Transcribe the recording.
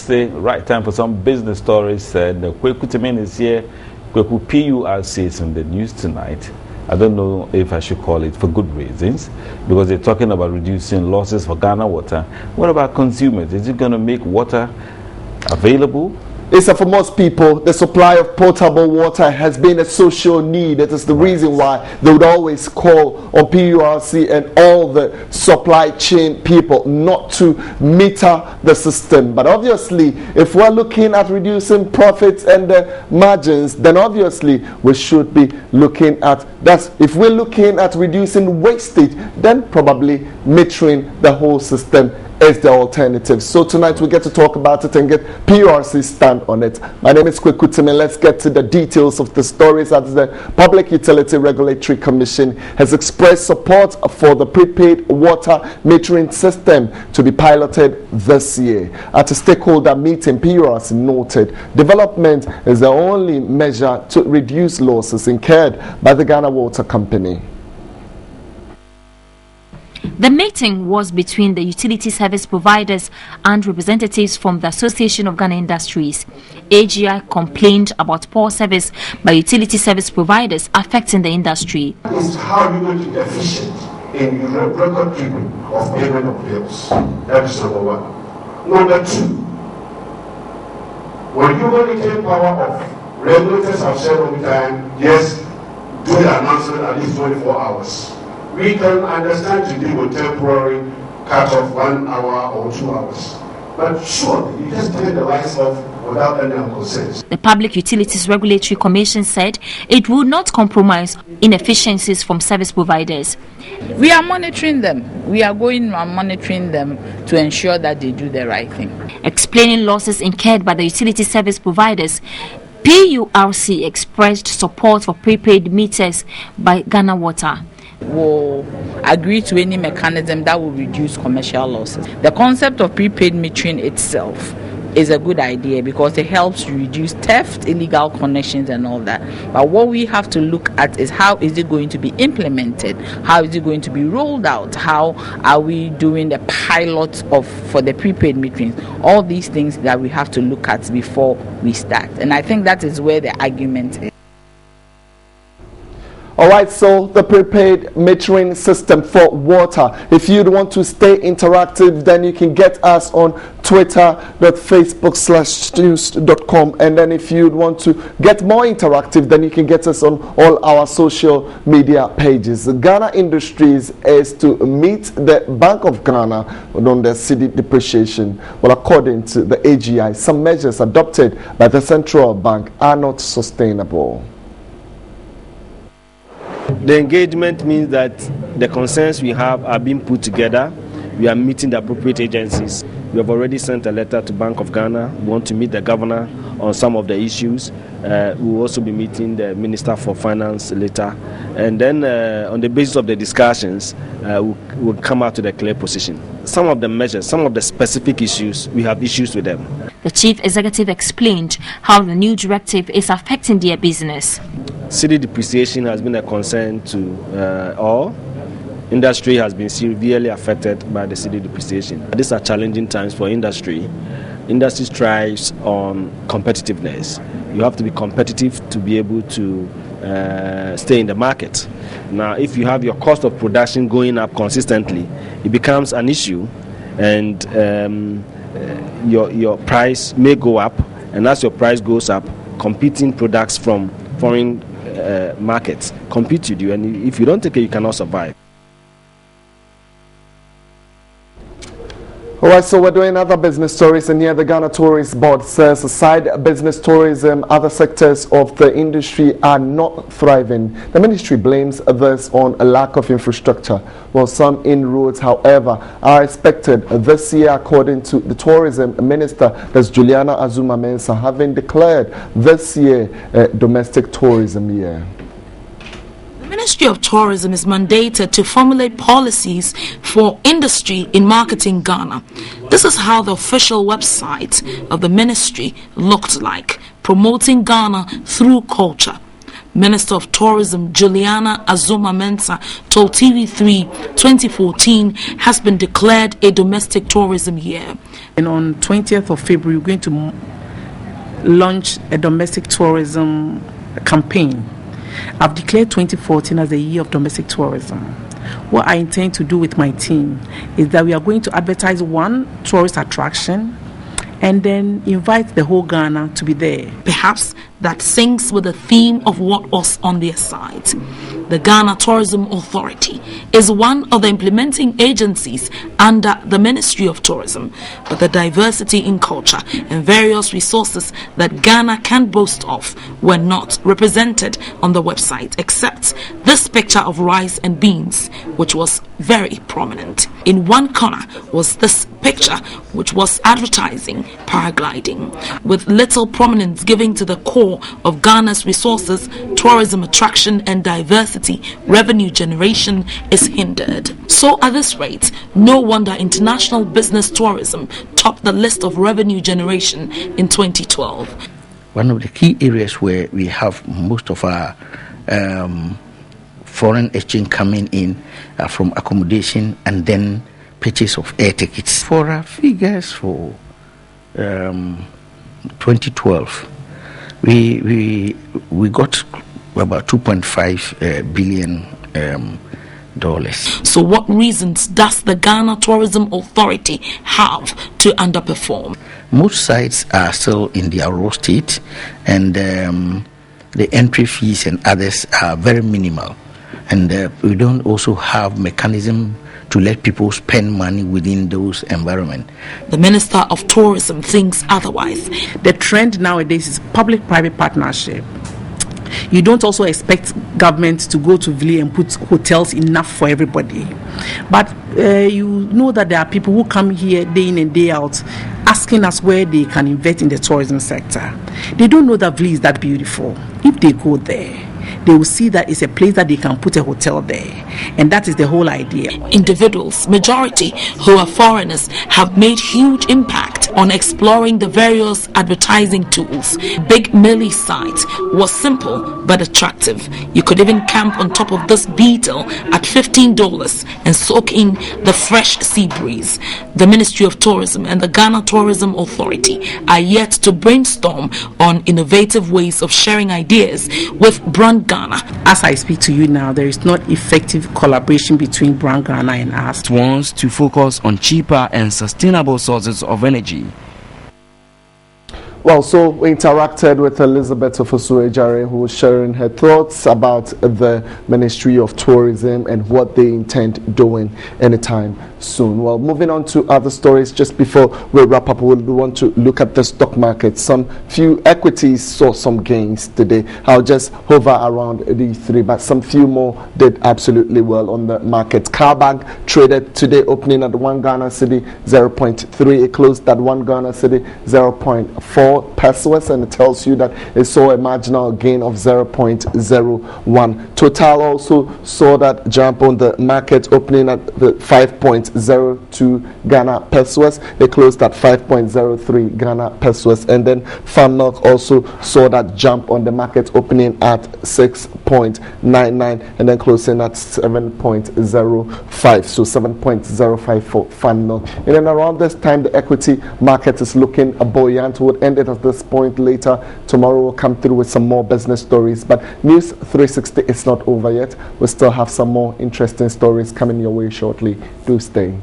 say, right time for some business stories. Kweku Temin is here. Kweku PURC is in the news tonight. I don't know if I should call it for good reasons, because they're talking about reducing losses for Ghana Water. What about consumers? Is it going to make water available? It's for most people, the supply of potable water has been a social need. That is the reason why they would always call on PURC and all the supply chain people not to meter the system. But obviously, if we're looking at reducing profits and the margins, then obviously we should be looking at that. If we're looking at reducing wastage, then probably metering the whole system is the alternative. So tonight we get to talk about it and get PURC's stand on it. My name is Kweku Temin. Let's get to the details of the stories. As the Public Utility Regulatory Commission has expressed support for the prepaid water metering system to be piloted this year. At a stakeholder meeting, PURC noted development is the only measure to reduce losses incurred by the Ghana Water Company. The meeting was between the utility service providers and representatives from the Association of Ghana Industries. AGI complained about poor service by utility service providers affecting the industry. Is how you going to be efficient in record keeping of payment of bills. That is number one. Number two, when you only take power of regulators have said all the time, yes, do the announcement at least 24 hours. We can understand today with temporary cut off 1 hour or 2 hours. But surely you just turn the lights off without any consent. The Public Utilities Regulatory Commission said it will not compromise inefficiencies from service providers. We are monitoring them. We are going and monitoring them to ensure that they do the right thing. Explaining losses incurred by the utility service providers, PURC expressed support for prepaid meters by Ghana Water. Will agree to any mechanism that will reduce commercial losses. The concept of prepaid metering itself is a good idea because it helps to reduce theft, illegal connections and all that. But what we have to look at is how is it going to be implemented? How is it going to be rolled out? How are we doing the pilot for the prepaid metering? All these things that we have to look at before we start. And I think that is where the argument is. Alright, so the prepaid metering system for water. If you'd want to stay interactive, then you can get us on twitter.facebook/news.com. And then if you'd want to get more interactive, then you can get us on all our social media pages. Ghana Industries is to meet the Bank of Ghana on the cedi depreciation. Well, according to the AGI, some measures adopted by the central bank are not sustainable. The engagement means that the concerns we have are being put together. We are meeting the appropriate agencies. We have already sent a letter to Bank of Ghana. We want to meet the governor on some of the issues. We will also be meeting the Minister for Finance later. And then on the basis of the discussions, we'll come out to the clear position. Some of the measures, some of the specific issues, we have issues with them. The chief executive explained how the new directive is affecting their business. Cedi depreciation has been a concern to all. Industry has been severely affected by the cedi depreciation. These are challenging times for industry. Industry thrives on competitiveness. You have to be competitive to be able to stay in the market. Now, if you have your cost of production going up consistently, it becomes an issue, and your price may go up. And as your price goes up, competing products from foreign markets compete with you, and if you don't take it, you cannot survive. Alright, so we're doing other business stories, and here the Ghana Tourist Board says aside business tourism, other sectors of the industry are not thriving. The ministry blames this on a lack of infrastructure, while some inroads, however, are expected this year, according to the tourism minister, that's Juliana Azuma Mensah, having declared this year a domestic tourism year. The Ministry of Tourism is mandated to formulate policies for industry in marketing Ghana. This is how the official website of the ministry looked like, promoting Ghana through culture. Minister of Tourism Juliana Azuma-Mensah told TV3 2014 has been declared a domestic tourism year. And on 20th of February, we're going to launch a domestic tourism campaign. I've declared 2014 as a year of domestic tourism. What I intend to do with my team is that we are going to advertise one tourist attraction and then invite the whole Ghana to be there. Perhaps that syncs with the theme of what was on their site. The Ghana Tourism Authority is one of the implementing agencies under the Ministry of Tourism, but the diversity in culture and various resources that Ghana can boast of were not represented on the website, except this picture of rice and beans, which was very prominent. In one corner was this picture, which was advertising paragliding, with little prominence given to the core of Ghana's resources. Tourism attraction and diversity revenue generation is hindered. So at this rate, no wonder international business tourism topped the list of revenue generation in 2012. One of the key areas where we have most of our foreign exchange coming in from accommodation and then purchase of air tickets. For our figures for 2012, we got about $2.5 billion. So what reasons does the Ghana Tourism Authority have to underperform? Most sites are still in their raw state, and the entry fees and others are very minimal, and we don't also have mechanism to let people spend money within those environments. The Minister of Tourism thinks otherwise. The trend nowadays is public-private partnership. You don't also expect government to go to village and put hotels enough for everybody. But you know that there are people who come here day in and day out asking us where they can invest in the tourism sector. They don't know that village is that beautiful. If they go there, they will see that it's a place that they can put a hotel there. And that is the whole idea. Individuals, majority who are foreigners, have made huge impact on exploring the various advertising tools. Big Millie site was simple but attractive. You could even camp on top of this beetle at $15 and soak in the fresh sea breeze. The Ministry of Tourism and the Ghana Tourism Authority are yet to brainstorm on innovative ways of sharing ideas with Brand Ghana. As I speak to you now, there is not effective collaboration between Brand Ghana and us. It wants to focus on cheaper and sustainable sources of energy. Well, so we interacted with Elizabeth Ofosu-Ejare, who was sharing her thoughts about the Ministry of Tourism and what they intend doing anytime soon. Well, moving on to other stories, just before we wrap up, we want to look at the stock market. Some few equities saw some gains today. I'll just hover around these three, but some few more did absolutely well on the market. Carbank traded today, opening at 1 Ghana cedi 0.3. It closed at 1 Ghana cedi 0.4 pesos, and it tells you that it saw a marginal gain of 0.01. Total also saw that jump on the market, opening at the 5.02 Ghana pesos. It closed at 5.03 Ghana pesos, and then Farmilk also saw that jump on the market, opening at 6.99 and then closing at 7.05. So 7.05 for Farmilk. And then around this time, the equity market is looking buoyant. Would end it at this point later. Tomorrow we'll come through with some more business stories, but News 360 is not over yet. We still have some more interesting stories coming your way shortly. Do stay.